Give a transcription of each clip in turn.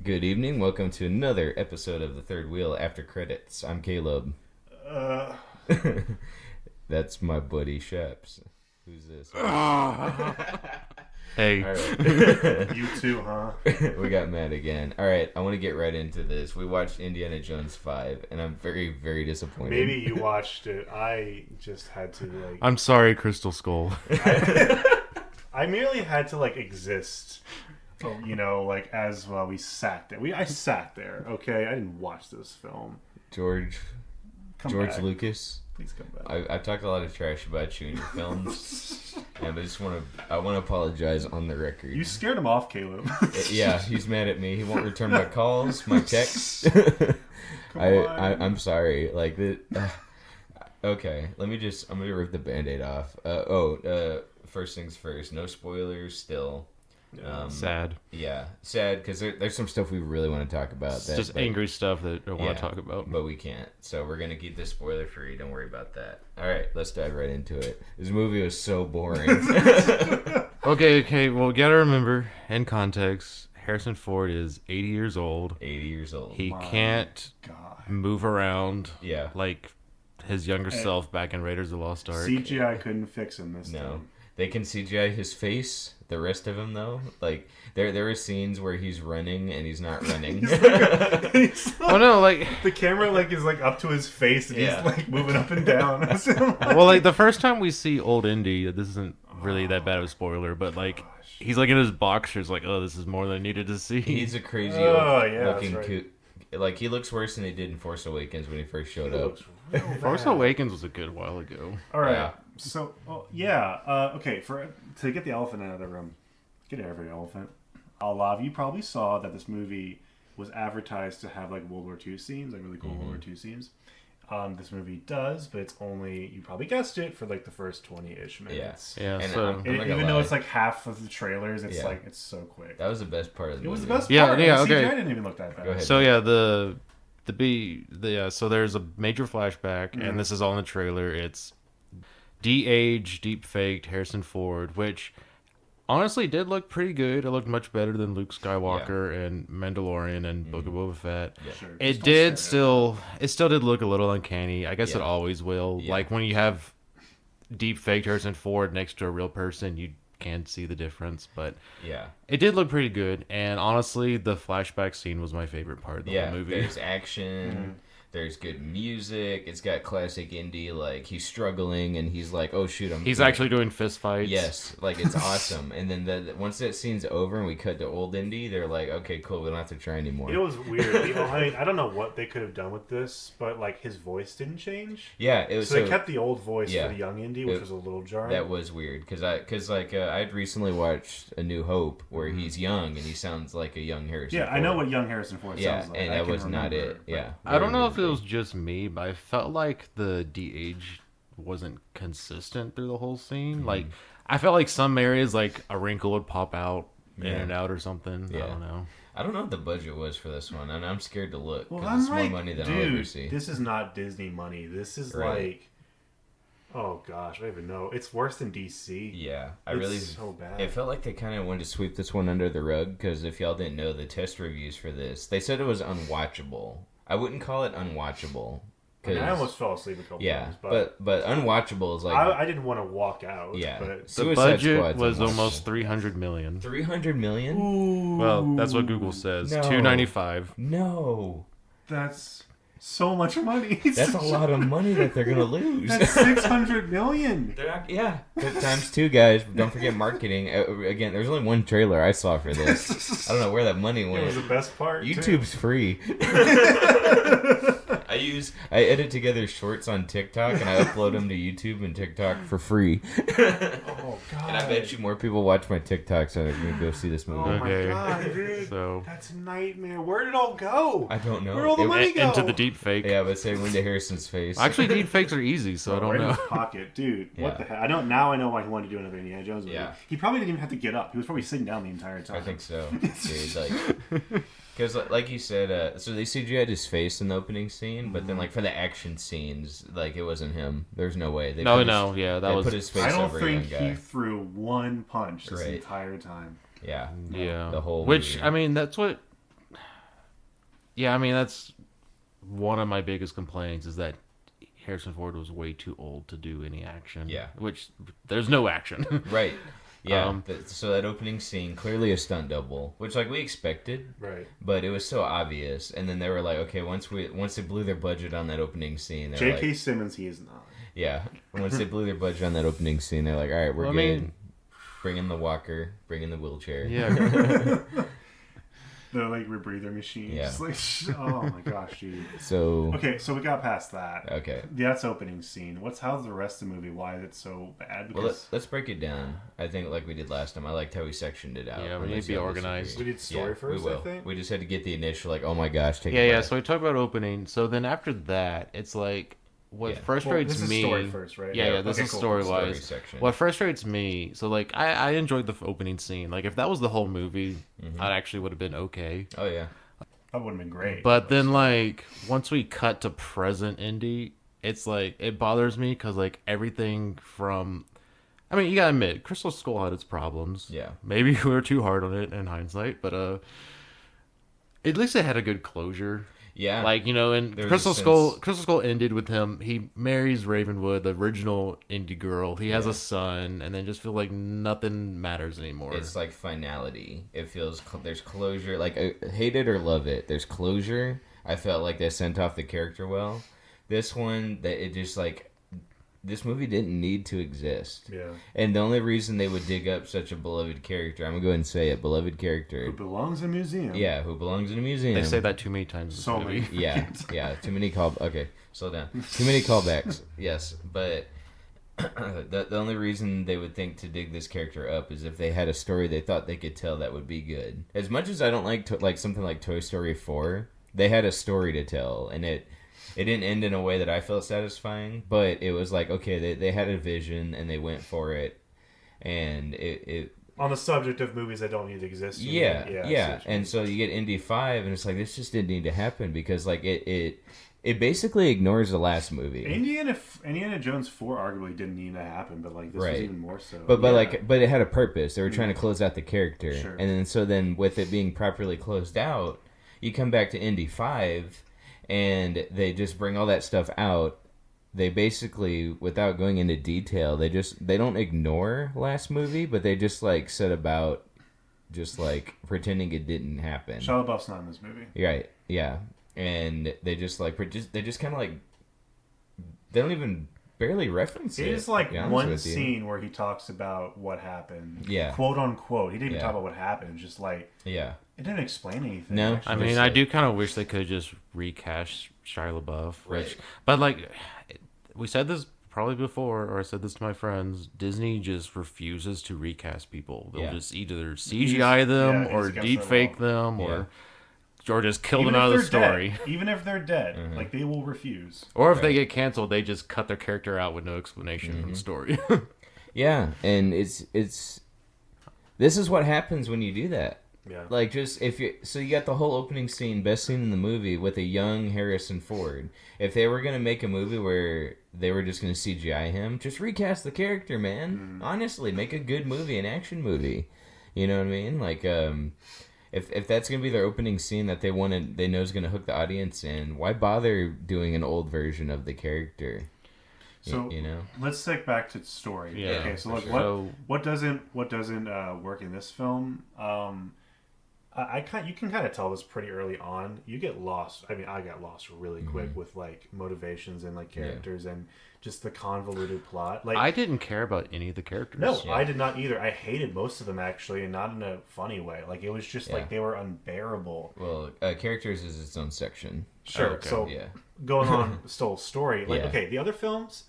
Good evening. Welcome to another episode of The Third Wheel After Credits. I'm Caleb. That's my buddy Sheps. Who's this? Hey. All right. You too, huh? We got Matt again. All right, I want to get right into this. We watched Indiana Jones 5, and I'm very, very disappointed. Maybe you watched it. I just had to, like... I'm sorry, Crystal Skull. I merely had to, like, exist. You know, like, as we sat there. I sat there, okay? I didn't watch this film. George Come George back. Lucas. Please come back. I've talked a lot of trash about you in your films, and I want to apologize on the record. You scared him off, Caleb. Yeah, he's mad at me. He won't return my calls, my texts. I'm sorry. Like the. Okay, I'm gonna rip the Band-Aid off. First things first. No spoilers. Still. Sad. Yeah, sad because there's some stuff we really want to talk about. It's just angry stuff that I want to talk about. But we can't. So we're going to keep this spoiler free. Don't worry about that. All right, let's dive right into it. This movie was so boring. Okay. Well, you gotta remember, in context, Harrison Ford is 80 years old. 80 years old. He can't move around Yeah. like his younger self back in Raiders of the Lost Ark. CGI couldn't fix him this No. time. They can CGI his face. The rest of him, though, like there are scenes where he's running and he's not running. Well, no, like The camera, like, is, like, up to his face, and Yeah. he's, like, moving up and down. well, like the first time we see old Indy, this isn't really that bad of a spoiler, but like he's like in his boxers, like, oh, this is more than I needed to see. He's a crazy Oh, old yeah, looking that's right. Like he looks worse than he did in Force Awakens when he first showed He up. looks real Force bad. Awakens was a good while ago. All right. Yeah. So, okay, to get the elephant out of the room, get every elephant. A lot of you probably saw that this movie was advertised to have like World War II scenes, like really cool World War II scenes. This movie does, but it's only, you probably guessed it, for like the first 20-ish minutes. Yeah, And so I'm not gonna Even though lie, it's like half of the trailers, it's Yeah. like, it's so quick. that was the best part of the It movie. was the best Yeah, part. yeah, The okay. CGI didn't even look that bad. Go ahead. So yeah, so there's a major flashback, and this is all in the trailer. It's de-aged, deep-faked Harrison Ford, which honestly did look pretty good. It looked much better than Luke Skywalker and Mandalorian and Book of Boba Fett. Sure, It just don't did say it. it still did look a little uncanny. I guess it Yeah. always will. Yeah. Like when you have deep-faked Harrison Ford next to a real person, you can see the difference, but Yeah. it did look pretty good. And honestly, the flashback scene was my favorite part of the Yeah, whole movie. there's action, there's good music, it's got classic indie, like, he's struggling, and he's like, oh shoot, He's actually doing fist fights. Yes, like, it's awesome, and then once that scene's over and we cut to old indie, they're like, okay, cool, we don't have to try anymore. It was weird. I mean, I don't know what they could have done with this, but like his voice didn't change. Yeah, it was So they kept the old voice yeah. for the young Indy, which was a little jarring. that was weird, because I'd recently watched A New Hope, where he's young, and he sounds like a young Harrison Yeah, I know Ford. what young Harrison Ford Yeah, sounds like. and I that can was not remember, it, but- yeah. I don't know if it Very was just me, but I felt like the de-age wasn't consistent through the whole scene. Like, I felt like some areas, like a wrinkle would pop out in Yeah. and out or something. Yeah. I don't know. I don't know what the budget was for this one, and I'm scared to look, Well, because I'm it's like, more money than I'll ever dude, see. this is not Disney money. This is Right. like, oh gosh, I don't even know. It's worse than DC. Yeah, I It's really so bad. It felt like they kind of wanted to sweep this one under the rug, because if y'all didn't know, the test reviews for this, they said it was unwatchable. I wouldn't call it unwatchable. I mean, I 'cause- almost fell asleep a couple yeah, times, but unwatchable is like I didn't want to walk out. yeah. but The Suicide budget Squad's was unwatchable. almost 300 million. 300 million. Ooh, Well, that's what Google says. No. 295. No, that's so much money. that's a lot of money that they're gonna lose. That's 600 million. They're not, yeah, but times two, guys. Don't forget marketing. Again, there's only one trailer I saw for this. I don't know where that money It went. was the best part. too. YouTube's free. I edit together shorts on TikTok and I upload them to YouTube and TikTok for free. Oh god. And I bet you more people watch my TikToks than are gonna go see this Oh movie. Okay. my god, dude. So, That's a nightmare. Where did it all go? I don't know. Where'd all the money go? into the deep fake. Yeah, but say Linda Harrison's face. Actually, deep fakes are easy, so I don't right in know. his pocket, dude. Yeah. What the heck? I don't. Now I know why he wanted to do another Indiana Jones movie. Yeah. He probably didn't even have to get up. He was probably sitting down the entire time. I think so, dude. Like, because like you said, so they CGI'd his face in the opening scene, but then like for the action scenes, like it wasn't him. There's no way. They put his- that they was put his face I don't over a young think guy. he threw one punch this Right. entire time. Yeah, yeah. the whole Which movie. I mean, that's what Yeah, I mean, that's one of my biggest complaints is that Harrison Ford was way too old to do any action. Yeah. Which, there's no action. Right. Yeah. So that opening scene, clearly a stunt double, which like we expected. Right. But it was so obvious. And then they were like, okay, once they blew their budget on that opening scene, they're J.K. like, Simmons, he is not. yeah. Once they blew their budget on that opening scene, they're like, all right, we're Well, I good. mean- Bring in the walker. Bring in the wheelchair. Yeah. The like rebreather machine. Yeah. Just like, oh my gosh, dude. So Okay, so we got past that. okay. That's opening scene. How's the rest of the movie? Why is it so bad? Well, Because let's break it down. I think like we did last time. I liked how we sectioned it out. Yeah, we Unless need to be you organized. disagree. we did story first, we will. I think. We just had to get the initial like, oh my gosh, take a Yeah. breath. So we talked about opening. So then after that, it's like, what Yeah. frustrates this is me. story first, right? Yeah, this Okay, is cool. story Story wise. section. What frustrates me, so like I enjoyed the opening scene. Like if that was the whole movie, Mm-hmm. I actually would have been okay. Oh yeah. That would have been great. But then like once we cut to present Indy, it's like it bothers me because like everything from, I mean, you gotta admit, Crystal Skull had its problems. Yeah. Maybe we were too hard on it in hindsight, but at least it had a good closure. Yeah. Like, you know, and There was Crystal a Skull sense- Crystal Skull ended with him. He marries Ravenwood, the original indie girl. He has a son, and then just feel like nothing matters anymore. It's like finality. It feels there's closure. Like hate it or love it, there's closure. I felt like they sent off the character well. This one, that it just like this movie didn't need to exist. yeah. And the only reason they would dig up such a beloved character, I'm gonna go ahead and say it, beloved character. Who belongs in a museum. Yeah, who belongs in a museum. They say that too many times. in this So movie. many. Yeah. Too many Okay, slow down. Too many callbacks. Yes, but the only reason they would think to dig this character up is if they had a story they thought they could tell that would be good. As much as I don't like something like Toy Story 4, they had a story to tell, and it didn't end in a way that I felt satisfying. But it was like, okay, they had a vision and they went for it, and it On the subject of movies that don't need to exist. you yeah, mean? I see yeah. what you And mean. so you get Indy 5, and it's like, this just didn't need to happen because, like, it basically ignores the last movie. Indiana Jones 4 arguably didn't need to happen, but like this was Right. even more so. But Yeah. but it had a purpose. They were trying to close out the character. Sure. And then with it being properly closed out, you come back to Indy 5, and they just bring all that stuff out. They basically, without going into detail, they don't ignore last movie, but they just like set about just like pretending it didn't happen. Shia LaBeouf's not in this movie. Right. Yeah. And they just like they just kind of like they don't even barely reference it. It is like to be honest one with you. scene where he talks about what happened. Yeah. Quote unquote. He didn't even Yeah. talk about what happened. It's just like Yeah. it didn't explain anything. No. actually. I mean, Just I like- do kind of wish they could just recast Shia LaBeouf, Right. but like we said this probably before, or I said this to my friends. Disney just refuses to recast people. They'll Yeah. just either CGI them yeah, or he's against deep their fake will. them, or just kill Even them out if of the they're story. dead, even if they're dead, Mm-hmm. like they will refuse. Or if they Right. get canceled, they just cut their character out with no explanation Mm-hmm. from the story. Yeah, and it's this is what happens when you do that. Yeah. Like just you got the whole opening scene, best scene in the movie with a young Harrison Ford. If they were gonna make a movie where they were just gonna CGI him, just recast the character, man. Honestly, make a good movie, an action movie. You know what I mean? Like, if that's gonna be their opening scene that they know is gonna hook the audience in, why bother doing an old version of the character? So You know? let's stick back to story. Yeah, Okay. So for like sure. So- what doesn't work in this film? You can kind of tell this pretty early on. You get lost. I mean, I got lost really quick with like motivations and like characters and just the convoluted plot. Like I didn't care about any of the characters. no, Yeah. I did not either. I hated most of them actually, and not in a funny way. Like it was just Yeah. like they were unbearable. Well, characters is its own section. Sure. okay. So Yeah. going on, still story. Like Yeah. okay, the other films,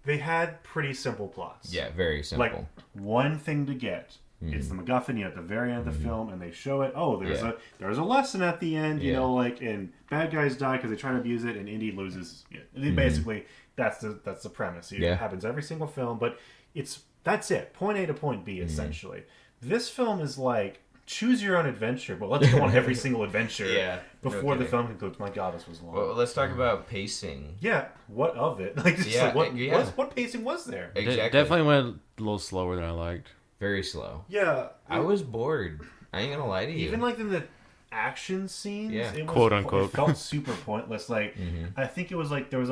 they had pretty simple plots. Yeah, very simple. Like one thing to get. It's the MacGuffin. You at the very end of the film, and they show it. Oh, there's a lesson at the end. You Yeah. know, like and bad guys die because they try to abuse it, and Indy loses. It. And basically, that's the premise. It Yeah. happens every single film, but that's it. Point A to point B, essentially. This film is like choose your own adventure, but let's go on every single adventure. Yeah. Before the Okay. film concludes. My God, this was long. Well, let's talk about pacing. Yeah, what of it? Like, just Yeah, like yeah. what pacing was there? Exactly. Definitely went a little slower than I liked. Very slow. Yeah, I was bored. I ain't gonna lie to you. even like in the action scenes. Yeah. It was, Quote, unquote. It felt super pointless. Like I think it was like there was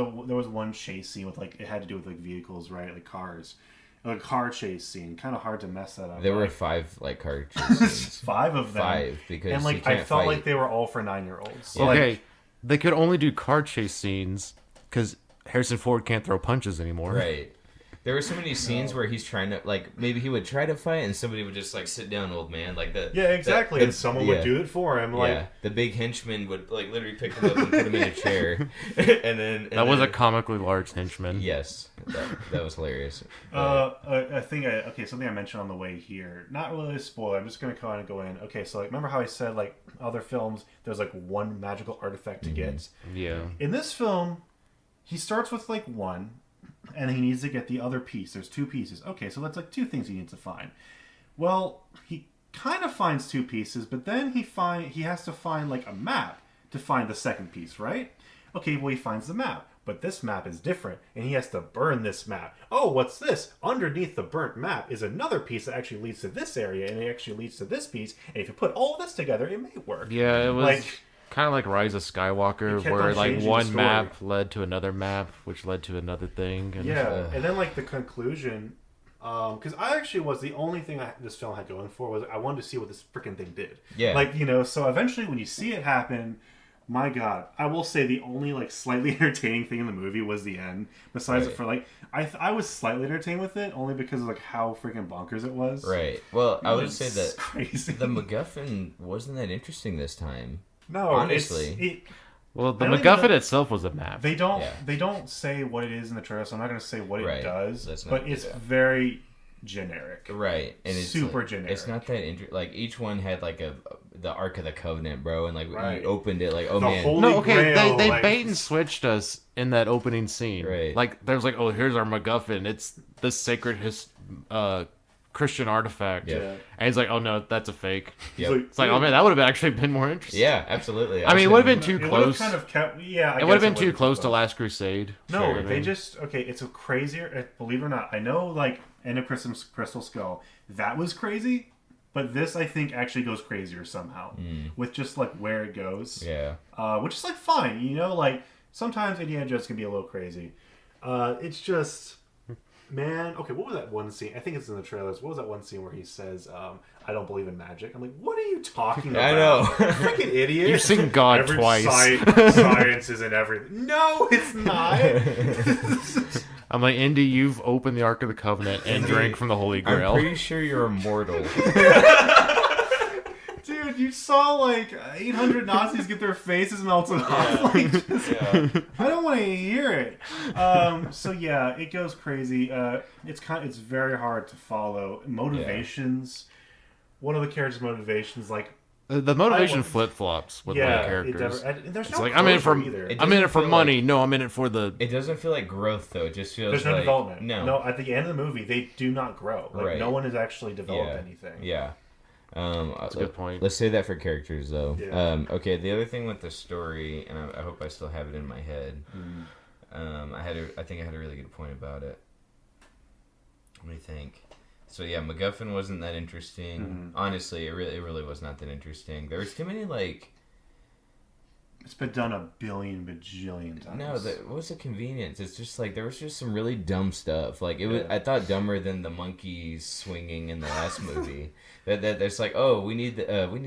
one chase scene with like it had to do with like vehicles, right? Like cars. Like a car chase scene. Kind of hard to mess that up. There were 5 like car chase scenes. 5 of them. 5 because and you like I can't felt fight. like they were all for 9-year-olds. So, Okay, like, they could only do car chase scenes because Harrison Ford can't throw punches anymore. Right. There were so many scenes where he's trying to like maybe he would try to fight and somebody would just like sit down, old man, like the yeah, exactly. the- and someone yeah. would do it for him. Like Yeah, the big henchman would like literally pick him up and put him in a chair, and then That was a comically large henchman. yes, that was hilarious. I think something I mentioned on the way here. Not really a spoiler. I'm just gonna kind of go in. Okay, so like remember how I said like other films, there's like one magical artifact to get. Yeah. In this film, he starts with like one, and he needs to get the other piece. There's 2 pieces. Okay, so that's like 2 things he needs to find. Well, he kind of finds 2 pieces, but then he has to find like a map to find the second piece, right? Okay, well he finds the map, but this map is different, and he has to burn this map. Oh, what's this? Underneath the burnt map is another piece that actually leads to this area, and it actually leads to this piece. And if you put all this together, it may work. Yeah, it was Like- kind of like Rise of It Skywalker, kept where on like changing the one story. map led to another map, which led to another thing. And, Yeah, and then like the conclusion, because I actually was the only thing this film had going for was I wanted to see what this freaking thing did. Yeah. like so eventually when you see it happen, my God, I will say the only like slightly entertaining thing in the movie was the end. Besides Right. for like I was slightly entertained with it only because of like how freaking bonkers it was. Right. Well, I would It's say that crazy. the MacGuffin wasn't that interesting this time. No, honestly. well, the I don't even MacGuffin know- itself was a map. They don't. Yeah. They don't say what it is in the trailer, so I'm not going to say what Right. it does. Let's not But do it's that. very generic. Right, and it's Super like, generic. It's not that like each one had like the Ark of the Covenant, bro, and like Right. you opened it like oh The man, whole- No, Holy okay, Grail, they like- bait and switched us in that opening scene. Right. Like, there's like, oh, here's our MacGuffin. It's this sacred Christian artifact. Yeah. And he's like, oh no, that's a fake. Yep. It's like, oh man, that would have actually been more interesting. Yeah, absolutely. I mean, it would have been too It would have close. kind of kept. Yeah, I It would have guess been too would've close to Last Crusade. No, Sure. they just it's a crazier. Believe it or not, I know like End of Crystal Skull that was crazy, but this I think actually goes crazier somehow with just like where it goes. Yeah, Which is like fine, like sometimes Indiana Jones can be a little crazy. It's just, man. Okay, what was that one scene? I think it's in the trailers. What was that one scene where he says, "I don't believe in magic"? I'm like, what are you talking about? I know. Freaking idiot! You've seen God Every twice. Science is in everything. No, it's not. I'm like, Indy, you've opened the Ark of the Covenant and drank from the Holy I'm Grail. pretty sure you're immortal. Dude, you saw like 800 Nazis get their faces melted off. Like, yeah. I don't want to hear it. So yeah, it goes crazy. It's very hard to follow motivations. One of the characters' motivations, like The motivation I- flip flops with one of the characters. there's It's no like, I'm in it for closure either. It I'm in it doesn't for feel money. No, I'm in it for the. It doesn't feel like growth though. It just feels There's no like development. No, At the end of the movie, they do not grow. Like Right. no one has actually developed yeah. anything. Yeah. That's a good point. Let's say that for characters, though. Yeah. Okay, the other thing with the story, and I hope I still have it in my head. I think I had a really good point about it. Let me think. So yeah, MacGuffin wasn't that interesting. Honestly, it really was not that interesting. There was too many like. It's been done a billion bajillion times. No, what was the convenience? It's just like there was just some really dumb stuff. Like it was, Yeah. I thought dumber than the monkeys swinging in the last movie. that there's like, oh, we need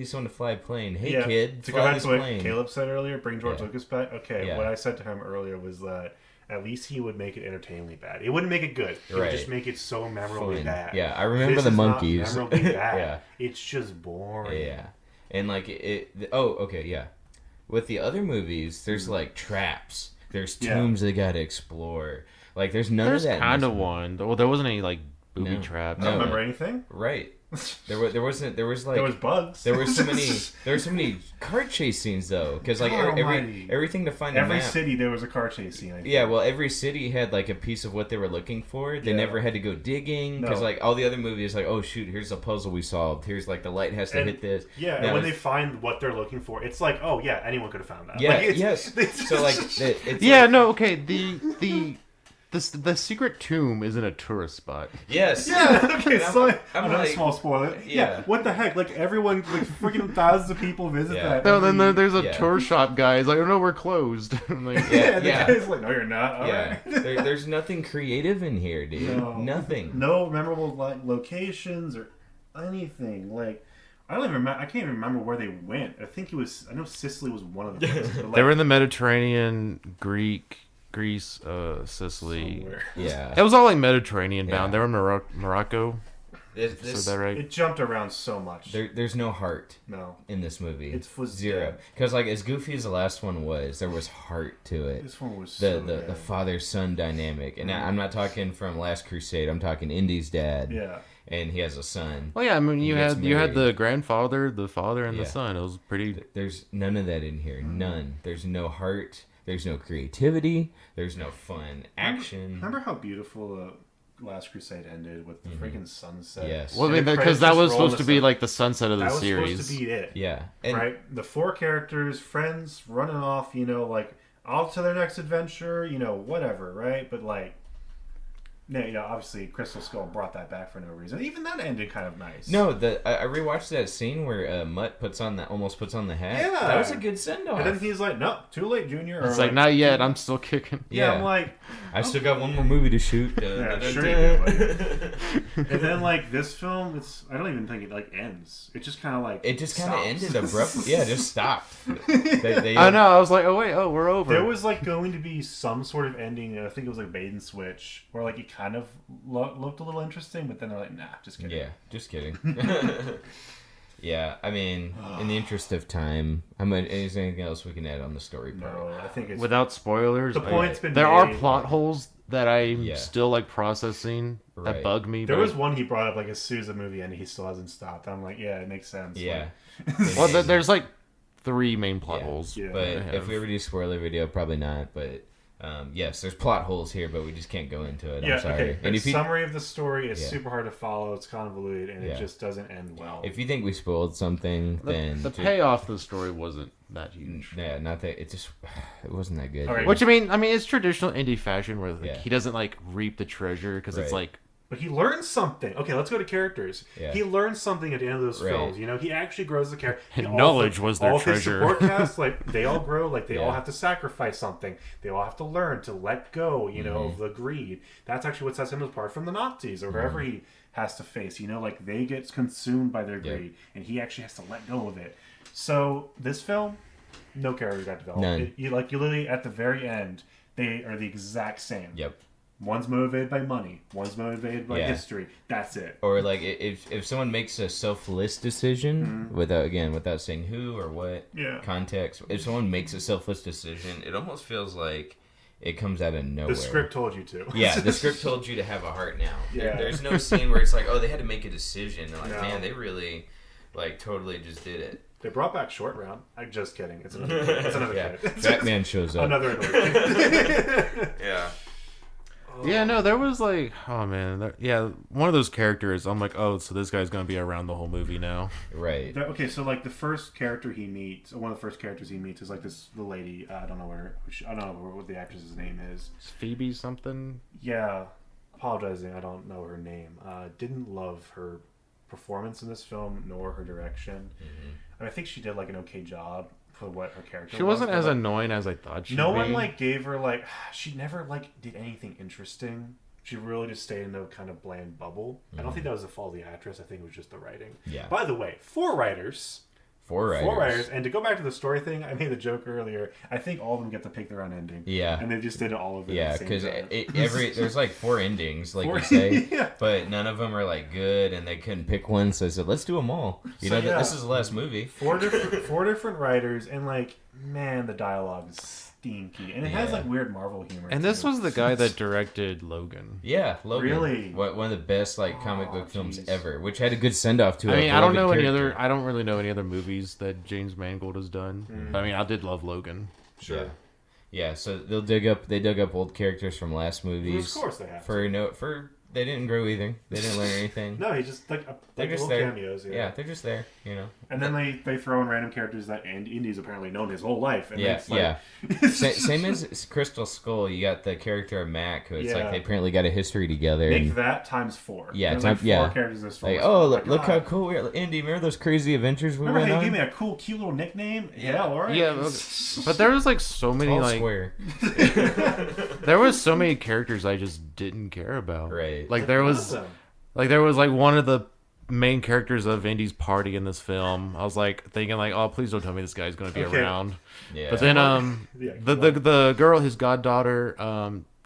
someone to fly a plane. Hey kid, to go fly back this to what plane. Caleb said earlier, bring George Yeah. Lucas back. Okay, Yeah. what I said to him earlier was that at least he would make it entertainingly bad. He wouldn't make it good. He would Right. just make it so memorably Fun. bad. Yeah, I remember This the is not monkeys. memorably bad. Yeah. It's just boring. Yeah, and like okay, yeah. With the other movies, there's like traps. There's Yeah. tombs they gotta explore. Like there's none There's of that. kind in of this one. Well, there wasn't any like booby No. traps. I don't No. remember anything. Right. There was like There was bugs. there were so many car chase scenes though, because like God almighty. everything to find a Every map. city there was a car chase scene. I think. Yeah, well, every city had like a piece of what they were looking for. They Yeah. never had to go digging because No. like all the other movies, like oh shoot, here's a puzzle we solved. Here's like the light has to And- hit this. Yeah, That and when was- they find what they're looking for, it's like, oh yeah, anyone could have found that. yeah, Like, it's- yes. it's So like just- it's Yeah, like, no, okay. The the secret tomb isn't a tourist spot. Yes. Yeah. Okay. So I'm another like- small spoiler. Yeah. What the heck? Like everyone, like freaking thousands of people visit Yeah. that. No, then every- there's a Yeah. tour shop guy. He's like, oh no, we're closed. I'm like, Yeah. The Yeah. guy's like, no, you're not. All Yeah, right. there's nothing creative in here, dude. No. Nothing. No memorable like locations or anything. Like I don't even remember. I can't even remember where they went. I think it was. I know Sicily was one of the places. But, like, they were in the Mediterranean, Greece, Sicily. somewhere. Yeah. It was all like Mediterranean bound. Yeah. They were in Morocco. This, Is that right? It jumped around so much. there's no heart No, in this movie. it was zero. dead. Because like as goofy as the last one was, there was heart to it. This one was The so the dead. father son dynamic, and I'm not talking from Last Crusade. I'm talking Indy's dad. Yeah. And he has a son. Well, yeah. I mean, He you gets had married. the grandfather, the father, and Yeah. the son. It was pretty. There's none of that in here. None. There's no heart. There's no creativity. There's no fun action. Remember how beautiful Last Crusade ended with the freaking sunset? Yes. Well, I And mean, the because credits that just was roll supposed in to the be sun. like the sunset of the That was series. supposed to be it. Yeah. And Right? The four characters, friends, running off, like, off to their next adventure, whatever, right? But, like, no, obviously Crystal Skull brought that back for no reason. Even that ended kind of nice. No, I rewatched that scene where Mutt almost puts on the hat. Yeah. That was a good send off. And then he's like, no, too late, Junior. It's Or like, not yet. I'm still kicking. Yeah, Yeah. I'm like, I still got one more movie to shoot. Yeah, sure you do, and then, like, this film, I don't even think it, like, ends. It just kind of, like, It just kind of stops. ended abruptly. Yeah, it just stopped. They, I know. I was like, oh wait, we're over. There was, like, going to be some sort of ending, I think it was, like, bait and switch, where, like, it kind of looked a little interesting, but then they're like, nah, just kidding. Yeah, just kidding. Yeah, I mean, in the interest of time, is there anything else we can add on the story part? No, I think it's... Without spoilers, The point's been there are made. plot holes that I'm Yeah. still like processing Right. that bug me. There but- was one he brought up, like, as soon as the movie ended, he still hasn't stopped. I'm like, yeah, it makes sense. Yeah. well, there's like 3 main plot Yeah. holes. Yeah. But I if have. we ever do spoiler video, probably not. But yes, there's plot holes here, but we just can't go into it. Yeah, I'm sorry. okay. And The if you summary of the story is Yeah. super hard to follow. It's convoluted, and Yeah. it just doesn't end well. if you think we spoiled something, then the ju- payoff of the story wasn't that huge. Yeah, not that it just it wasn't that good. All right. Which I mean, it's traditional indie fashion where like, Yeah. he doesn't like reap the treasure because it's Right. like But he learns something. Okay, let's go to characters. Yeah. He learns something at the end of those Right. films. He actually grows the character. And knowledge was their all of his treasure. support cast, like they all grow. Like they all Yeah. have to sacrifice something. They all have to learn to let go. Mm-hmm. Of the greed. That's actually what sets him apart from the Nazis or whoever he has to face. Like they get consumed by their Yeah. greed, and he actually has to let go of it. So this film, no character got developed. None. You literally at the very end, they are the exact same. Yep. One's motivated by money. One's motivated by Yeah. history. That's it. Or like if someone makes a selfless decision without saying who or what Yeah. context, if someone makes a selfless decision, it almost feels like it comes out of nowhere. The script told you to. Yeah, the script told you to have a heart now. Yeah. There's no scene where it's like, oh, they had to make a decision. They're like, No. man, they really, like, totally just did it. They brought back Short Round. I'm just kidding. It's another kid. It's another Yeah, kid. Batman shows up. Another annoying kid. Yeah. yeah, no, there was like oh man, one of those characters. I'm like, oh, so this guy's gonna be around the whole movie now. Right. Okay, so like the first character he meets, one of the first characters he meets is like the lady. I don't know I don't know what the actress's name is. It's Phoebe something. Yeah, apologizing. I don't know her name. Didn't love her performance in this film nor her direction. I mean, I think she did like an okay job for what her character. She wasn't was, as but, like, annoying as I thought she'd no be. one like gave her like she never like did anything interesting. She really just stayed in a kind of bland bubble. I don't think that was the fault of the actress. I think it was just the writing. Yeah. By the way, four writers. Four writers. And to go back to the story thing, I made the joke earlier. I think all of them get to pick their own ending. Yeah. And they just did all of it. Yeah, at the because same time. there's like 4 endings, like Four- you say, Yeah. but none of them are like good, and they couldn't pick one, so I said, let's do them all. You So, know, yeah. this is the last movie. four different writers, and like, man, the dialogue is stinky, and it has Yeah. like weird Marvel humor. And this too. was the guy that directed Logan. Yeah, Logan. Really? One of the best like comic Oh, book films jeez. ever, which had a good send off to. I a mean, I don't beloved know any character. other. I don't really know any other movies that James Mangold has done. But, I mean, I did love Logan. Sure. Yeah, so they dug up old characters from last movies. Of course they have. For They didn't grow either. They didn't learn anything. No, he's just like They're just little there. cameos. Yeah, they're just there. You know. And then they throw in random characters that Indy's apparently known his whole life. And it's like, Same as Crystal Skull, you got the character of Mac, who it's Yeah. like they apparently got a history together. Make And, that times 4. Yeah, There's like 4 yeah. characters in this film. like, It's oh, like, look how God. cool we are. Indy, remember those crazy adventures we Remember went how you on? gave me a cool, cute little nickname? Yeah, all right. Yeah, but there was like so many All like square. there was so many characters I just didn't care about. Right. Like there was like one of the main characters of Indy's party in this film. I was like thinking like, oh, please don't tell me this guy's going to be Okay. around. Yeah. But then Yeah, the girl, his goddaughter,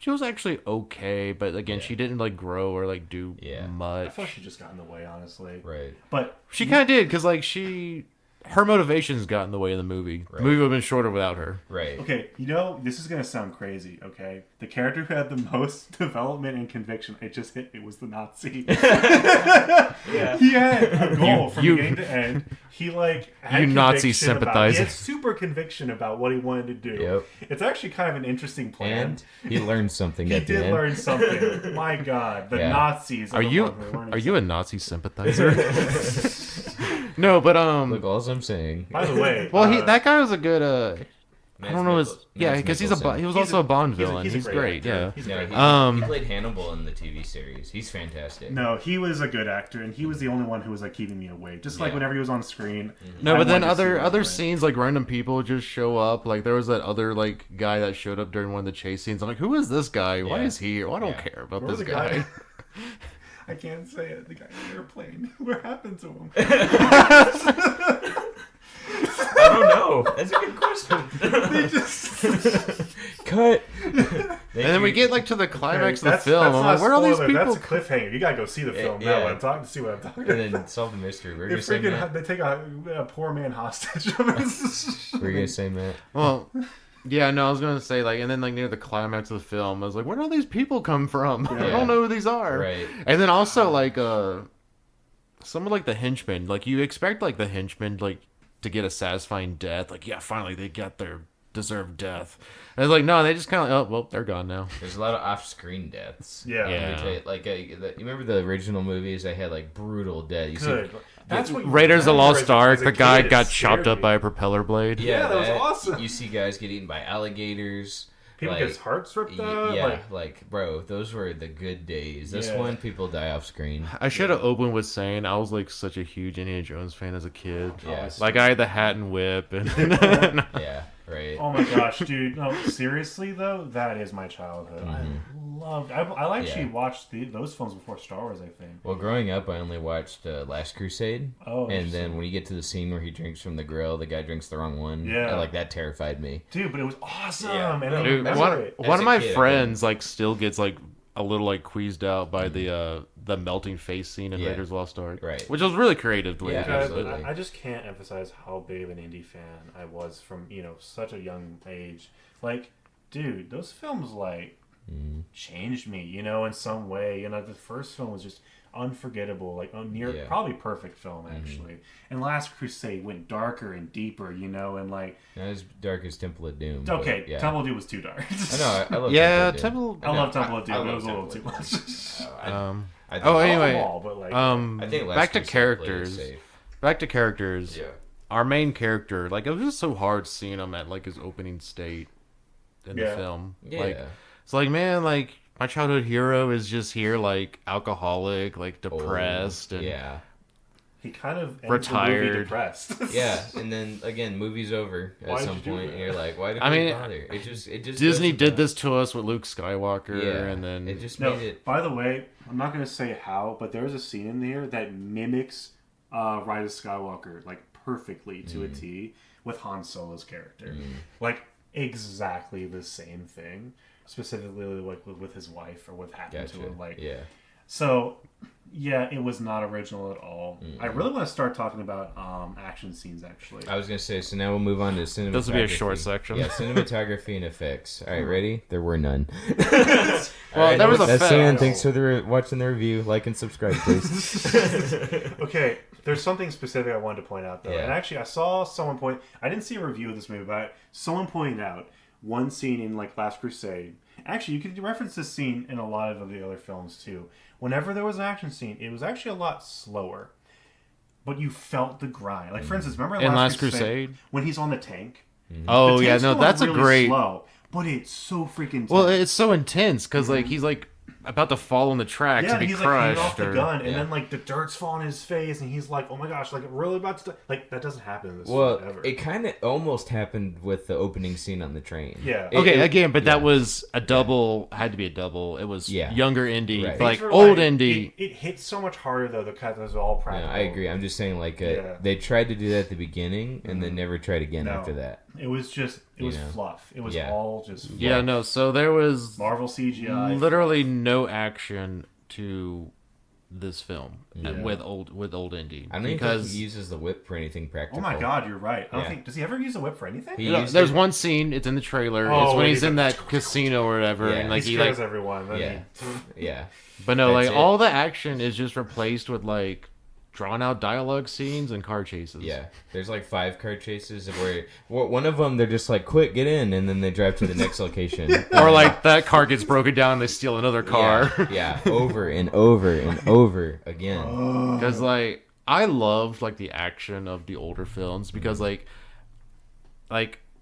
she was actually okay, but again, she didn't like grow or like do Yeah. I much. thought she just got in the way, honestly. Right. But She kind of did because like her motivations got in the way of the movie. Right. The movie would have been shorter without her. Right. okay, this is gonna sound crazy. Okay, the character who had the most development and conviction, it was the Nazi. Yeah. He had a goal from you- beginning to end. He like had You Nazi conviction about- sympathizer. He had super conviction about what he wanted to do. Yep. It's actually kind of an interesting plan. And he learned something he at the did end. learn something. My God, the Yeah. Nazis. Are the you ones who learned are you a Nazi sympathizer? No, but Look, all I'm saying. By the way, well, that guy was a good. I Mads don't know Mikkelsen. yeah, Mads because he Mikkelsen. was also a Bond he's a- villain. he's a He's great great. actor. Yeah. He's a No, great he, actor. he played Hannibal in the TV series. He's fantastic. No, he was a good actor, and he was the only one who was like keeping me awake. Just like Yeah. whenever he was on screen. No, I but then wanted to see other him. scenes like random people just show up. Like there was that other like guy that showed up during one of the chase scenes. I'm like, who is this guy? Why Yeah. is he here? Well, I don't Yeah. care about Where was this the guy. guy? I can't say it. The guy in the airplane. What happened to him? I don't know. That's a good question. They just. Cut. And then we get like to the climax of the That's film. I'm not like, where are all these spoiler, people? That's a cliffhanger. You gotta go see the film Yeah. now. I'm talking to see what I'm talking And about. then solve the mystery. We're They gonna say Matt. they take a poor man hostage. We're gonna say Matt. Well, yeah, no, I was gonna say like, and then like near the climax of the film, I was like, where do all these people come from? I Yeah. don't know who these are. Right. And then also like some of like the henchmen, like you expect like the henchmen like to get a satisfying death, like yeah, finally they got their deserved death. And it's like no, they just kind of oh well, they're gone now. There's a lot of off-screen deaths. Yeah. Yeah. Let me tell you, like, you remember the original movies? They had like brutal death. You Good. That's what Raiders of the Lost Ark, as a the guy kid, it got scared chopped up me. by a propeller blade. Yeah, that was awesome. You see guys get eaten by alligators. People like, get his hearts ripped out. Yeah, Like, like bro, those were the good days. This Yeah. one, people die off screen. I should have opened with saying I was like such a huge Indiana Jones fan as a kid. Yeah. Like I had the hat and whip and Yeah, right. oh my gosh, dude! No, seriously though, that is my childhood. I loved. I actually Yeah. watched those films before Star Wars. I think. Well, growing up, I only watched Last Crusade. Oh, and interesting. then when you get to the scene where he drinks from the grill, the guy drinks the wrong one. Yeah. like that terrified me. Dude, but it was awesome. Yeah. And No, Dude, That's one great. one As of a my kid, I friends like still gets like a little like queased out by the melting face scene in Yeah. Raiders of the Lost Ark, Right. which was really creative. The way Yeah, they did Guys, it. absolutely. I just can't emphasize how big of an indie fan I was from such a young age. Like, dude, those films like changed me, in some way. The first film was just unforgettable, like Yeah. probably perfect film actually. And Last Crusade went darker and deeper, and like Not as dark as Temple of Doom. but okay, yeah. Temple of Doom was too dark. I know. I love Yeah, Temple of Doom. Temple. I love Temple of Doom. I It love was a little Temple too of Doom. much. I think Oh, I anyway. All, but like, think Last back to Crusade played it characters. safe. Back to characters. Yeah. Our main character, like it was just so hard seeing him at like his opening state in Yeah. the film. Yeah. Like it's like man, like my childhood hero is just here, like alcoholic, like depressed, and Yeah. he kind of ends Retired. the movie depressed. Yeah, and then again, movie's over at Why'd some you do point, that? and you're like, "Why did I we mean, bother?" It just Disney doesn't did matter. this to us with Luke Skywalker, Yeah, and then it just No, made it. by the way, I'm not going to say how, but there's a scene in there that mimics Rise of Skywalker like perfectly to a T with Han Solo's character. Like exactly the same thing, specifically like with his wife or what happened Gotcha. to him. Like Yeah. so. Yeah, it was not original at all. I really want to start talking about action scenes. Actually, I was gonna say. So now we'll move on to cinematography. This will be a short section. Yeah, cinematography and effects. All right, ready? There were none. Well, there was a That's fact. Sam. Thanks for watching the review. Like and subscribe, please. okay, there's something specific I wanted to point out though, Yeah. and actually I saw someone point. I didn't see a review of this movie, but someone pointed out one scene in like Last Crusade. Actually, you could reference this scene in a lot of the other films too, whenever there was an action scene, it was actually a lot slower. But you felt the grind. Like, for instance, remember in Last Crusade? When he's on the tank? Oh, The yeah, tank's no, going that's really a great... slow, but it's so freaking tense. Well, it's so intense, because, like, he's, like, about to fall on the tracks and be he's crushed. like hanging off the gun, and yeah. then like the dirt's falling in his face, and he's like, "Oh my gosh!" Like really about to like that doesn't happen in this Well, film ever. it kind of almost happened with the opening scene on the train. Yeah. Okay, It- again, but yeah. that was a double, had to be a double. It was Yeah. younger Indy, Right. like Things were, old Indy. It hits so much harder though because it was all No, practical. I agree. I'm just saying, like, Yeah. they tried to do that at the beginning, and then never tried again No. after that. It was just it was know. fluff. It was Yeah. all just Yeah, no, so there was Marvel CGI. literally no action to this film Yeah. with old Indy. I don't even because think he uses the whip for anything Oh practical. my god, you're right. I don't Yeah. think does he ever use a whip for anything? He You know, used there's it- one scene, it's in the trailer. Oh, it's when when he's he's in like- that casino or whatever, Yeah. and like he he scares like everyone. Then Yeah. he- Yeah. but no, That's like it. all the action is just replaced with like drawn out dialogue scenes and car chases. Yeah, there's like 5 car chases where one of them they're just like, "Quick, get in," and then they drive to the next location. Or like that car gets broken down, they steal another car. Yeah, over and over and over again. Because like I loved like the action of the older films because like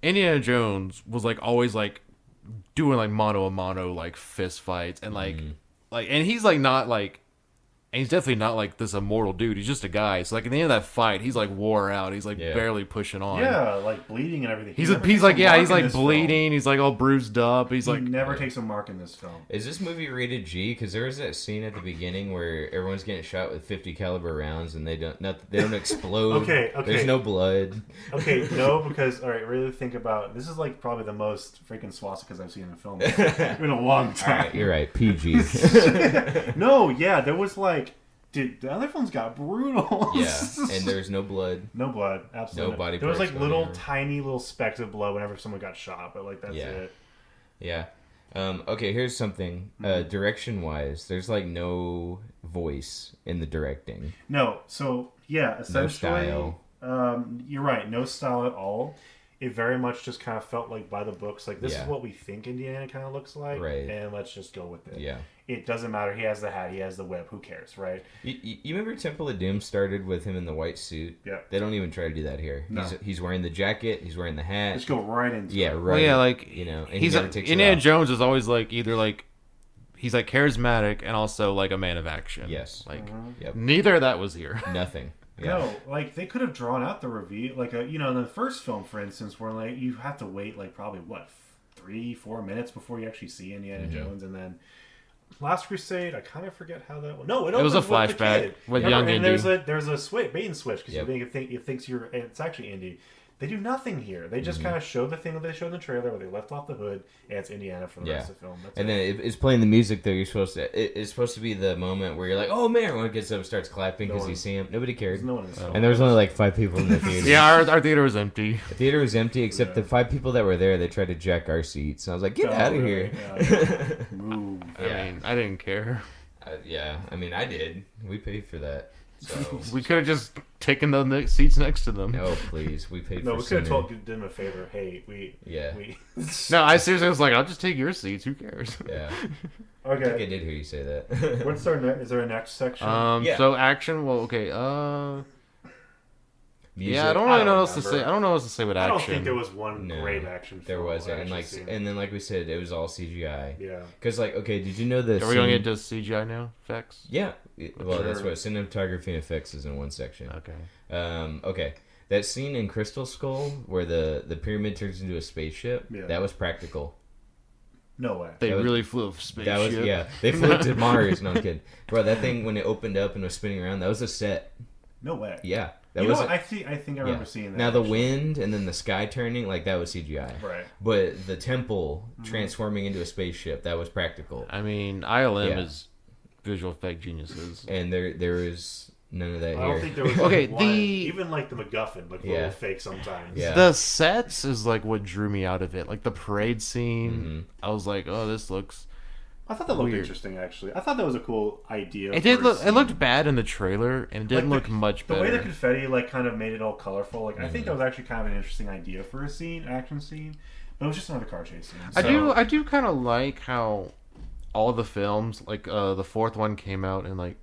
Indiana Jones was like always like doing like mano a mano like fist fights and like and he's like not like. And he's definitely not like this immortal dude. He's just a guy. So like at the end of that fight, he's like wore out. He's like Yeah. barely pushing on. yeah, like bleeding and everything. He's never he's takes like a yeah, mark he's in like this film. bleeding. He's like all bruised up. He's He like never takes a mark in this film. Is this movie rated G? Because there was that scene at the beginning where everyone's getting shot with 50 caliber rounds and they don't explode. Okay. There's no blood. Okay, no, because all right, really think about this is like probably the most freaking swastikas I've seen in a film in a long All time. right, you're right. PG. No, yeah, there was like, dude, the other films got brutal. Yeah, and there's no blood. no blood, absolutely. No body There was like parts little going tiny little specks of blood whenever someone got shot, but like that's Yeah. it. Yeah. Okay, here's something. Direction wise, there's like no voice in the directing. No, so yeah, essentially, style. You're right, no style at all. It very much just kind of felt like by the books, like this Yeah. is what we think Indiana kind of looks like, Right. and let's just go with it. Yeah. It doesn't matter. He has the hat. He has the whip. Who cares, right? You remember Temple of Doom started with him in the white suit? Yeah. They don't even try to do that here. No. He's wearing the jacket. He's wearing the hat. Just go right into Yeah, it. right. well, yeah, like you know, and he's he never takes it Indiana off. Jones is always like either like he's like charismatic and also like a man of action. Yes. like Yep. neither of that was here. Nothing. Yeah. No, like they could have drawn out the reveal, like in the first film, for instance, where like you have to wait like probably what 3-4 minutes before you actually see Indiana Mm-hmm. Jones, and then Last Crusade, I kind of forget how that. No, It was a opens with the flashback kid. with Remember? young and Indy. there's a switch, bait and switch, because Yep. it thinks you're. It's actually Indy. They do nothing here. They Mm-hmm. just kind of show the thing that they showed in the trailer where they left off the hood, and it's Indiana for the Yeah. rest of the film. That's And it. then it's playing the music though. You're supposed to. It's supposed to be the moment where you're like, "Oh man!" When it gets up, and starts clapping No because one- you see him. Nobody cared. There's no one in this film. And there was only like 5 people in the theater. Yeah, our theater was empty. The theater was empty except Yeah. the 5 people that were there. They tried to jack our seats. And I was like, "Get Oh, out of really? here!" Yeah. Move. I Yeah. mean, I didn't care. Yeah, I mean, I did. We paid for that. So We could have just taken the seats next to them. no, please, we paid No, for. we could have Cine. told them a favor. Hey, we. Yeah. No, I seriously was like, I'll just take your seats. Who cares? Yeah, I think I Okay. did hear you say that. What's our is there a next section? Yeah. So action. Well, okay. Music, Yeah, I don't really I know don't what else to remember. say. I don't know what else to say with I action. don't think there was one No, great action. There film wasn't, or and like, action scene. and then like we said, it was all CGI. Yeah. Because like, okay, did you know the? Are we gonna scene- get to CGI now? Effects. Yeah. Well, that's Sure. what cinematography and effects is in one section. Okay. Okay. That scene in Crystal Skull where the pyramid turns into a spaceship, Yeah. that was practical. No way. They That was- really flew a spaceship. That was They flew to Mars. No, I'm kidding. Bro, that thing when it opened up and was spinning around, that was a set. No way. Yeah, that You know was. what? I think I remember seeing that. Now the actually. wind and then the sky turning, like that was CGI. Right. But the temple Mm-hmm. transforming into a spaceship, that was practical. I mean, ILM Yeah. is visual effect geniuses. And there is none of that I here. don't think there was Okay, one, the- even like the MacGuffin looked a Yeah. little fake sometimes. Yeah. The sets is like what drew me out of it. Like the parade scene, Mm-hmm. I was like, oh, this looks. I thought that looked Weird. interesting. Actually, I thought that was a cool idea. It did for a look. It scene. looked bad in the trailer, and it didn't Like, look much The better. way the confetti like kind of made it all colorful. Like I Mm-hmm. think that was actually kind of an interesting idea for a scene, action scene. But it was just another car chase scene. I so- do kind of like how all the films, like the fourth one came out in like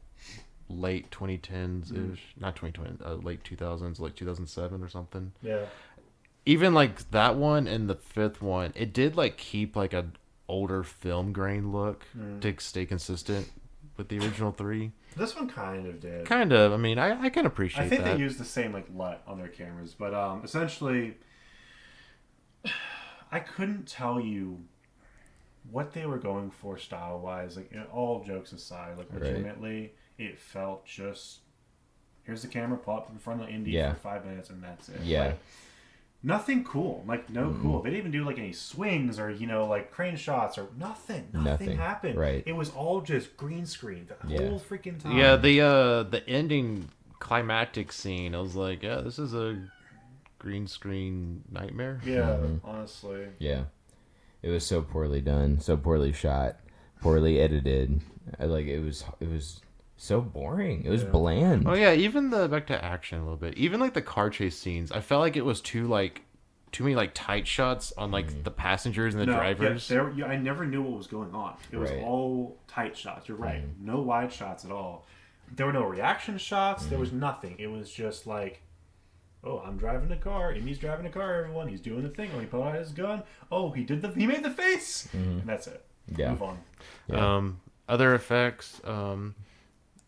late 2010s ish, not 2020, late 2000s, like 2007 or something. Yeah. Even like that one and the fifth one, it did like keep like an older film grain look to stay consistent with the original three. This one kind of did. Kind of. I mean, I can appreciate that. I think they used the same like LUT on their cameras, but essentially, I couldn't tell you what they were going for style wise. Like, all jokes aside, like legitimately, it felt just here's the camera, pull up in front of the Indy for 5 minutes, and that's it. Yeah. Like, nothing cool. Like, no cool. They didn't even do like any swings or like crane shots or nothing. Nothing happened. Right. It was all just green screen the whole freaking time. Yeah, the ending climactic scene, I was like, yeah, this is a green screen nightmare. Yeah, honestly. Yeah. It was so poorly done, so poorly shot, poorly edited. It was so boring. It was bland. Oh yeah, even the back to action a little bit. Even like the car chase scenes, I felt like it was too many like tight shots on like the passengers and the drivers. I never knew what was going on. It was all tight shots. You're right. No wide shots at all. There were no reaction shots. There was nothing. It was just like, oh, I'm driving a car. Indy's driving a car. Everyone, he's doing the thing. Oh, he pulled out his gun. Oh, he made the face, and that's it. Yeah. Move on. Yeah. Other effects.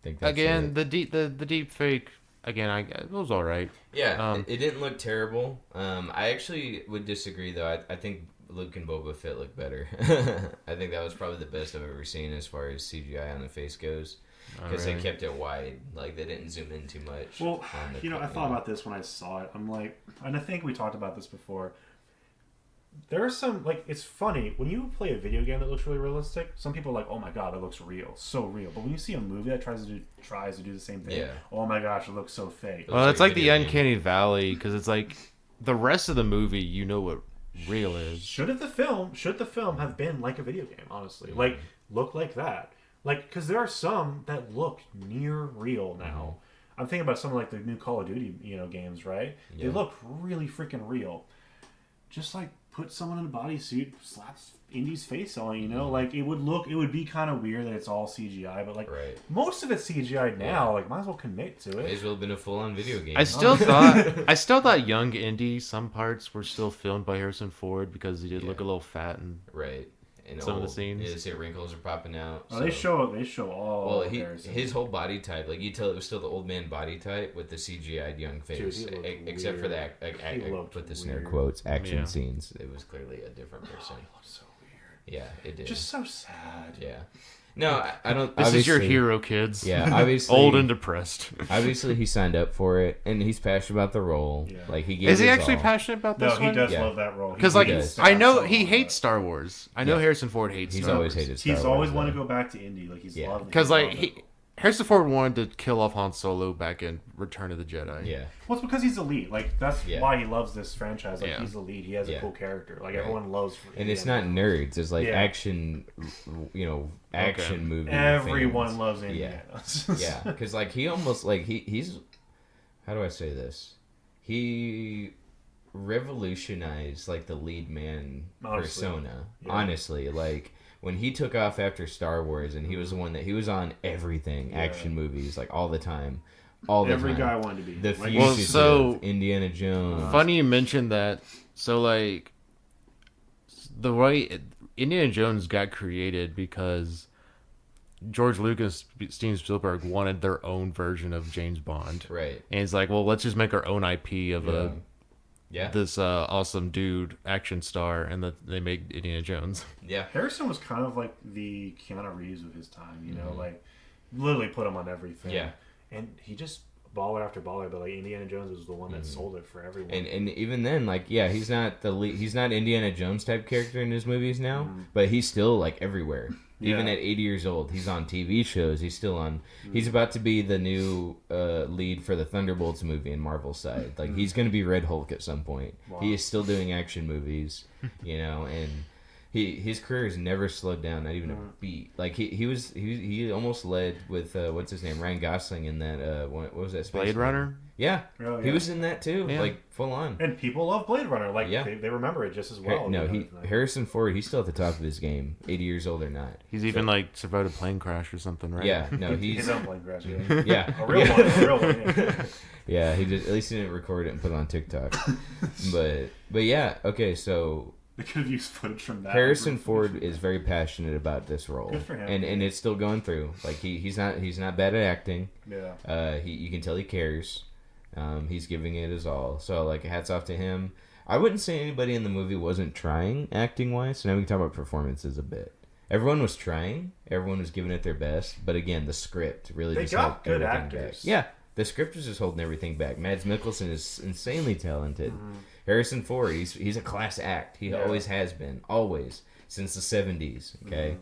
Think that's Again, it. the deep fake. Again, it was all right. Yeah, it didn't look terrible. I actually would disagree though. I think Luke and Boba Fett look better. I think that was probably the best I've ever seen as far as CGI on the face goes. Because they kept it wide, like they didn't zoom in too much. Well, I thought about this when I saw it. I'm like, and I think we talked about this before. There are some, like, it's funny when you play a video game that looks really realistic. Some people are like, "Oh my god, that looks real, so real." But when you see a movie that tries to do the same thing, oh my gosh, it looks so fake. Well, it's like the uncanny valley because it's like the rest of the movie, you know what real is. Should the film have been like a video game? Honestly, like look like that. Like, because there are some that look near real now. I'm thinking about some of like the new Call of Duty, games, right? Yeah. They look really freaking real. Just like put someone in a bodysuit, slaps Indy's face on, like it would be kind of weird that it's all CGI, but like most of it's CGI now. Like, might as well commit to it. It has well been a full-on video game. I still thought young Indy, some parts were still filmed by Harrison Ford because he did look a little fat and And some of the scenes. Yeah, say wrinkles are popping out. Oh, they show all. Well, his whole body type, like you tell, it was still the old man body type with the CGI'd young face, except for the put the snare quotes action scenes. It was clearly a different person. He looked so weird. Yeah, it did. Just so sad. Yeah. No, I don't. This is your hero, kids. Yeah, obviously. Old and depressed. Obviously, he signed up for it, and he's passionate about the role. Yeah. Like he gave. Is he actually passionate about this one? No, he does love that role. Because I know he hates Star Wars. I know Harrison Ford hates. He's Star always Wars. hated Star Wars. He's always wanted to go back to Indy. Like he's loved. Because Harrison Ford wanted to kill off Han Solo back in Return of the Jedi. Yeah. Well, it's because he's the lead. Like that's why he loves this franchise. Like he's the lead. He has a cool character. Like everyone loves. And it's not nerds. It's like action. Action movie. Everyone fans. Loves Indiana. Yeah. Because like he almost like he's. How do I say this? He revolutionized like the lead man persona. Yeah. Honestly, like. When he took off after Star Wars, and he was the one that he was on everything, action movies, like all the time, Every guy wanted to be the fugitive, Indiana Jones. Funny you mentioned that. So like, the way Indiana Jones got created because George Lucas, Steven Spielberg wanted their own version of James Bond, right? And he's like, well, let's just make our own IP of this awesome dude action star, and they made Indiana Jones. Yeah, Harrison was kind of like the Keanu Reeves of his time, like literally put him on everything. Yeah, and he just baller after baller, but like Indiana Jones was the one that sold it for everyone. And even then, like he's not the lead, he's not Indiana Jones type character in his movies now, but he's still like everywhere. Even at 80 years old, he's on TV shows. He's still on. He's about to be the new lead for the Thunderbolts movie in Marvel's side. Like he's going to be Red Hulk at some point. Wow. He is still doing action movies, and His career has never slowed down, not even a beat. Like he almost led with what's his name, Ryan Gosling in that what was that? Blade Runner. Yeah. Oh, yeah. He was in that too, Yeah. like full on. And people love Blade Runner. Like Yeah. they remember it just as well. No, you know, Harrison Ford. He's still at the top of his game, 80 years old or not. He's even like survived a plane crash or something, right? Yeah, no, he's his own plane crash. Yeah. yeah, A real one. A real one. Yeah. yeah. He did. At least he didn't record it and put it on TikTok. but yeah, okay. So They could have used footage from that. Harrison Ford is very passionate about this role, Good for him. and it's still going through. Like he's not bad at acting. Yeah. You can tell he cares. He's giving it his all. So like, hats off to him. I wouldn't say anybody in the movie wasn't trying acting wise. So now we can talk about performances a bit. Everyone was trying. Everyone was giving it their best. But again, the script really They just got held good everything actors. back. Yeah, the script was just holding everything back. Mads Mikkelsen is insanely talented. Harrison Ford, he's a class act. He always has been, always since the 70s. Okay,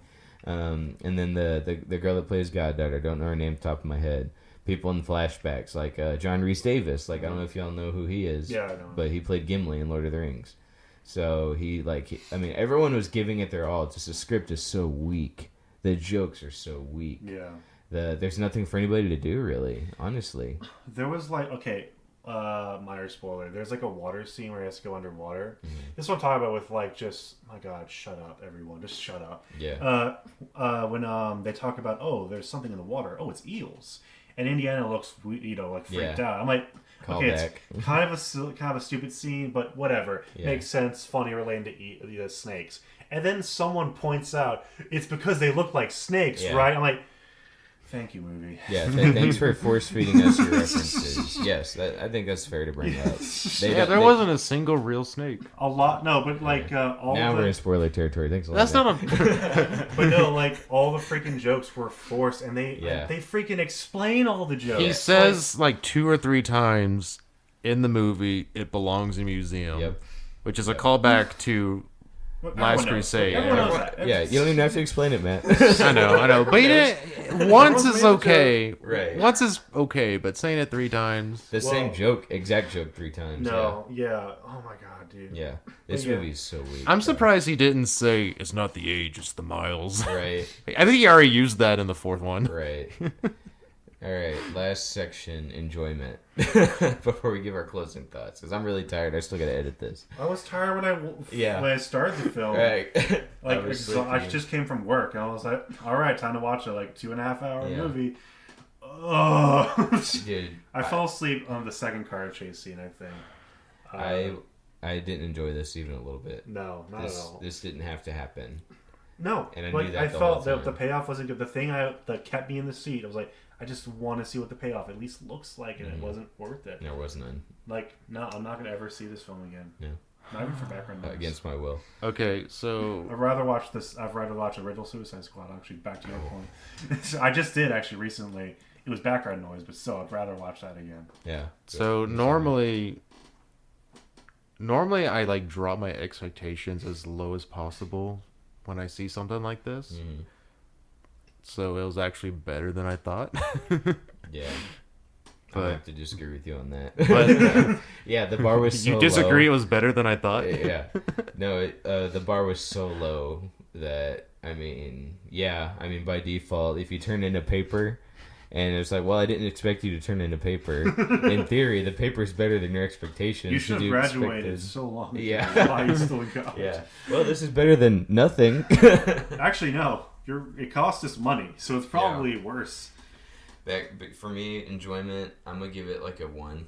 and then the girl that plays Goddaughter, don't know her name off the top of my head. People in flashbacks like John Rhys Davis. Like I don't know if y'all know who he is. Yeah, I know. But he played Gimli in Lord of the Rings. So everyone was giving it their all. It's just the script is so weak. The jokes are so weak. Yeah. There's nothing for anybody to do really, honestly. There was like minor spoiler. There's like a water scene where he has to go underwater. This is what I'm talking about with like just my God, shut up, everyone, just shut up. Yeah. When they talk about there's something in the water. Oh, it's eels. And Indiana looks like freaked out. I'm like, Call okay, back. it's kind of a stupid scene, but whatever. Yeah. Makes sense. Funny relating to snakes. And then someone points out it's because they look like snakes, Yeah. right? I'm like, thank you, movie. Yeah, thanks for force feeding us your references. Yes, I think that's fair to bring up. There wasn't a single real snake. A lot, no, but like all Now the, we're in spoiler territory. Thanks a lot. That's not a. but no, like all the freaking jokes were forced, and they freaking explain all the jokes. He says like 2 or 3 times in the movie, "It belongs in a museum," Yep. which is a callback to Last Crusade. Everyone knows that. Yeah, you don't even have to explain it, Matt. I know, but you didn't. Once is okay. Right. Once is okay, but saying it 3 times. The same exact joke 3 times. No, yeah. Oh my God, dude. Yeah. This Yeah. movie is so weak. I'm surprised he didn't say it's not the age, it's the miles. Right. I think he already used that in the 4th one. Right. All right, last section, enjoyment. Before we give our closing thoughts, because I'm really tired. I still got to edit this. I was tired when Yeah. I started the film. Right. Like I sleepy. just came from work, and I was like, all right, time to watch a 2.5 hour Yeah. movie. Oh, Dude, I fell asleep on the second car chase scene. I think. I didn't enjoy this even a little bit. No, not at all. This didn't have to happen. No, And I like, knew that I the felt whole that time. the payoff wasn't good. The thing that kept me in the seat, I was like, I just want to see what the payoff at least looks like, and it wasn't worth it. There was none. Like, no, I'm not gonna ever see this film again. No. Not even for background noise. Against my will. Okay, so I'd rather watch this. I'd rather watch Original Suicide Squad. Actually, back to your point. So I just did actually recently. It was background noise, but still, I'd rather watch that again. Yeah. So normally I like drop my expectations as low as possible when I see something like this. Mhm. So it was actually better than I thought. Yeah. But- I have to disagree with you on that. But yeah, the bar was so you disagree low. it was better than I thought? Yeah. No, the bar was so low that, by default, if you turn in a paper and it's like, well, I didn't expect you to turn in a paper. In theory, the paper's better than your expectations. You should have You graduated expected- so long ago. Yeah. Why are you still in college? Yeah. Well, this is better than nothing. Actually, no. It cost us money, so it's probably worse. But for me, enjoyment, I'm gonna give it like a 1.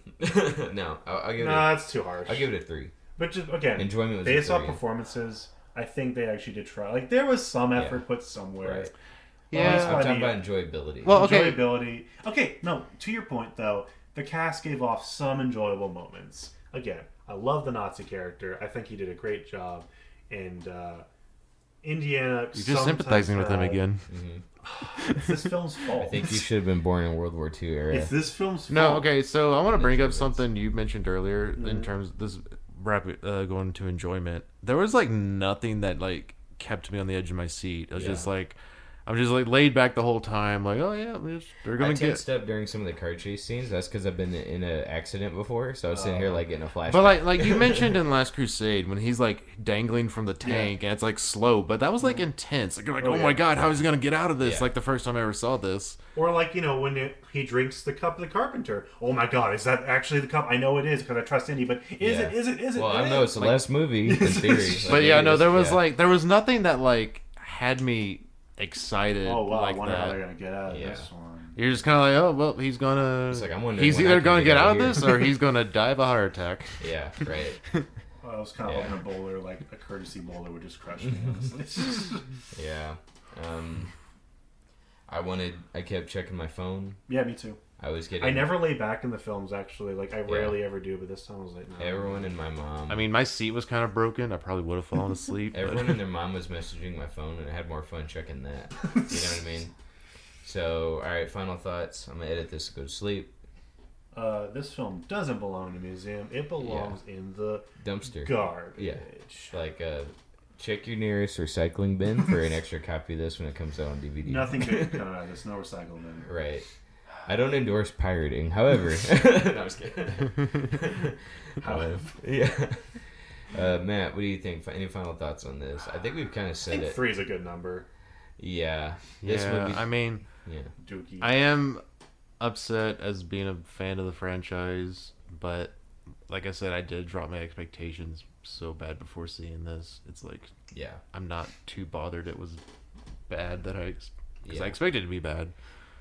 No, I'll give Nah, it. that's too harsh. I'll give it a 3. But just again, Enjoyment was based a off 3. performances, I think they actually did try. Like there was some effort put somewhere. Right. Yeah. Well, I'm it's talking funny. about enjoyability. Well, okay. Enjoyability. Okay, no. To your point, though, the cast gave off some enjoyable moments. Again, I love the Nazi character. I think he did a great job. And Indiana. You're just sympathizing with him again. It's this film's fault. I think you should have been born in World War II era. It's this film's fault. No, okay, so I want to bring up Enjoyments. something you mentioned earlier in terms of this rapid going to enjoyment. There was like nothing that like kept me on the edge of my seat. It was just like I'm just like laid back the whole time, like, oh yeah, they're I gonna tensed up during some of the car chase scenes. That's because I've been in an accident before, so I was sitting here like getting a flashback. But like you mentioned in Last Crusade when he's like dangling from the tank and it's like slow, but that was like intense. Like you're like, oh my god, how is he gonna get out of this? Yeah. Like the first time I ever saw this. Or like, you know, when he drinks the cup of the carpenter. Oh my god, is that actually the cup? I know it is because I trust Indy, but is it? Well, I know it's the last movie in theory. But yeah, no, there was nothing that like had me excited. Oh wow, like I wonder that. how they're gonna get out of this one. You're just kind of like, oh well, he's gonna. It's like, I'm wondering he's when I either can gonna get out of here. this or he's gonna die of a heart attack. Yeah, right. Well, I was kind of hoping a bowler, like a courtesy bowler, would just crush me. Honestly. Yeah. I kept checking my phone. Yeah, me too. I was getting. I never lay back in the films, actually. Like, I rarely ever do, but this time I was like, no. Everyone and my mom. I mean, my seat was kind of broken. I probably would have fallen asleep. Everyone and their mom was messaging my phone, and I had more fun checking that. You know what I mean? So, all right, final thoughts. I'm gonna edit this to go to sleep. This film doesn't belong in a museum. It belongs in the Dumpster. garbage. Yeah. Like, check your nearest recycling bin for an extra copy of this when it comes out on DVD. Nothing good coming out of this. No recycling in it. Right. I don't endorse pirating. However, no, I was kidding. Yeah. Matt, what do you think? Any final thoughts on this? I think we've kind of said it. 3 is a good number. Yeah. I mean, Dookie. I am upset as being a fan of the franchise, but like I said, I did drop my expectations so bad before seeing this. It's like, I'm not too bothered. It was bad that I expected it to be bad.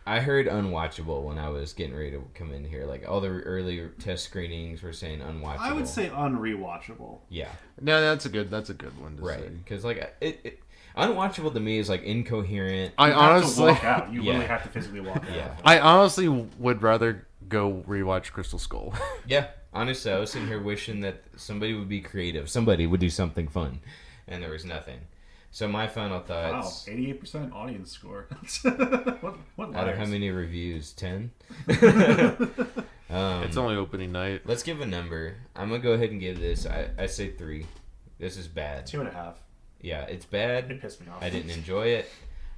I heard unwatchable when I was getting ready to come in here. Like all the early test screenings were saying unwatchable. I would say unrewatchable. Yeah. No, that's a good one to say. Right. Because like it unwatchable to me is like incoherent. I honestly have to walk out. You really have to physically walk out. Yeah. I honestly would rather go rewatch Crystal Skull. Yeah. Honestly, I was sitting here wishing that somebody would be creative. Somebody would do something fun, and there was nothing. So my final thoughts. Wow, 88% audience score. What Out of how many reviews? 10? It's only opening night. Let's give a number. I'm going to go ahead and give this, I say 3. This is bad. 2.5. Yeah, it's bad. It pissed me off. I didn't enjoy it.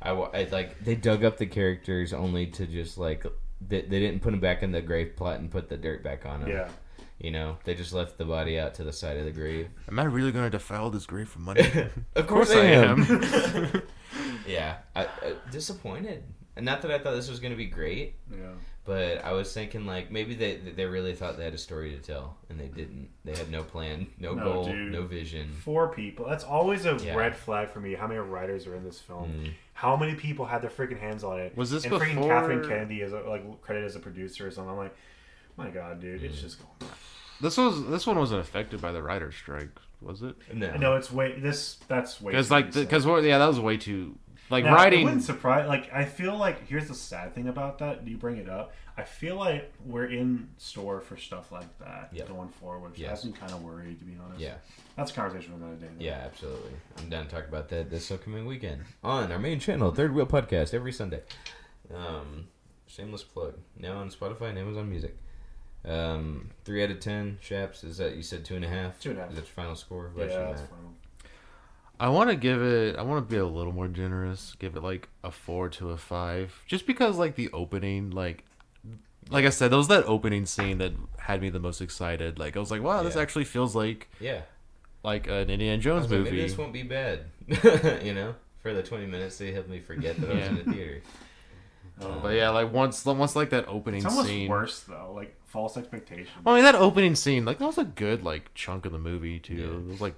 I like, they dug up the characters only to just like, they didn't put them back in the grave plot and put the dirt back on them. Yeah. You know, they just left the body out to the side of the grave. Am I really going to defile this grave for money? Of course I am. Yeah, I disappointed. And not that I thought this was going to be great. Yeah. But I was thinking like maybe they really thought they had a story to tell, and they didn't. They had no plan, no goal, dude. no vision. 4 people. That's always a red flag for me. How many writers are in this film? How many people had their freaking hands on it? Was this and before? freaking Catherine Kennedy is credited as a producer or something. I'm like, my god, dude, it's just going. This one wasn't affected by the writer's strike, was it? No, it's way. That's way. Because that was way too. Like now, writing. It wouldn't surprise. Like I feel like here's the sad thing about that. You bring it up. I feel like we're in store for stuff like that going forward. Which has me kind of worried, to be honest. Yeah, that's a conversation for another day. Though. Yeah, absolutely. I'm down to talk about that this upcoming weekend on our main channel, Third Wheel Podcast, every Sunday. Shameless plug. Now on Spotify and Amazon Music. 3 out of 10. Shaps, is that you said 2.5? 2.5. Is that your final score? Yeah, that's final. I want to be a little more generous. Give it like a 4 to a 5, just because like the opening, like I said, that was that opening scene that had me the most excited. Like I was like, wow, this actually feels like like an Indiana Jones movie. Maybe this won't be bad. You know, for the 20 minutes they helped me forget that I was in the theater. But yeah, like once like that opening it's almost scene. Worse though, like false expectations. Well, I mean that opening scene, like that was a good like chunk of the movie too. Yeah. It was like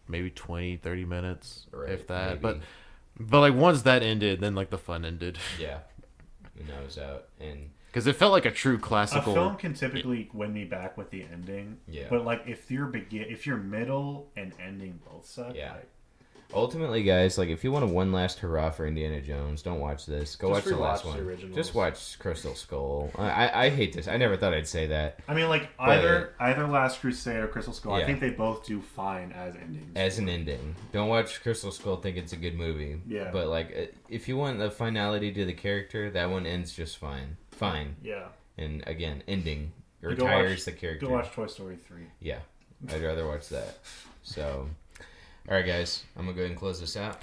maybe 20-30 minutes, if that. Maybe. But like once that ended, then like the fun ended. Yeah, and I was out, and because it felt like a true classical. A film can typically win me back with the ending. Yeah. But like if your middle and ending both suck. Yeah. Like, ultimately, guys, like if you want one last hurrah for Indiana Jones, don't watch this. Go watch the last one. Just watch Crystal Skull. I hate this. I never thought I'd say that. I mean, like either Last Crusade or Crystal Skull. I think they both do fine as endings. As an ending, don't watch Crystal Skull. Think it's a good movie. Yeah. But like, if you want the finality to the character, that one ends just fine. Fine. Yeah. And again, ending retires the character. Go watch Toy Story 3. Yeah, I'd rather watch that. So. All right, guys, I'm going to go ahead and close this out.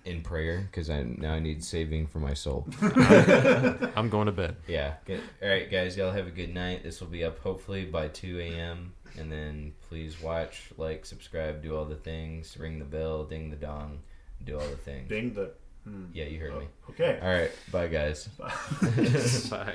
in prayer because I need saving for my soul. I'm going to bed. Yeah. Good. All right, guys. Y'all have a good night. This will be up hopefully by 2 a.m. And then please watch, like, subscribe, do all the things, ring the bell, ding the dong, do all the things. Ding the. Yeah, you heard me. Okay. All right. Bye, guys. Bye.